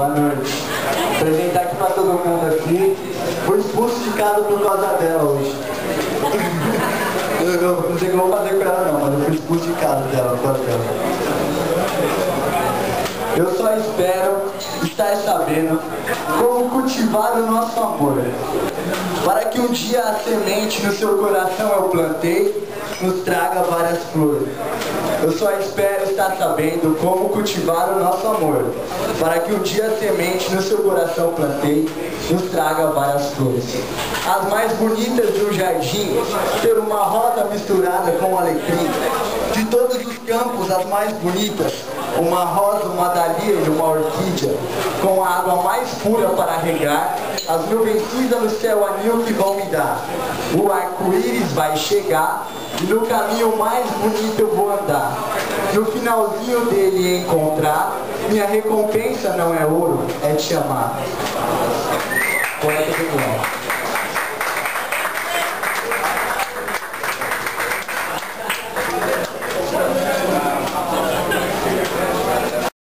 Boa noite. Vou apresentar aqui pra todo mundo aqui. Fui expulso de casa por causa dela hoje. Eu não sei o que eu vou fazer com ela não, mas eu fui expulso de casa dela por causa dela. Eu só espero estar sabendo como cultivar o nosso amor, para que um dia a semente no seu coração eu plantei nos traga várias flores. Eu só espero estar sabendo como cultivar o nosso amor, para que um dia a semente no seu coração plantei nos traga várias flores. As mais bonitas de um jardim, ter uma rosa misturada com alecrim. De todos os campos, as mais bonitas, uma rosa, uma dália e uma orquídea, com a água mais pura para regar, as nuvens cinza no céu anil que vão me dar. O arco-íris vai chegar, e no caminho mais bonito eu vou andar. No finalzinho dele encontrar, minha recompensa não é ouro, é te amar. Poeta genial.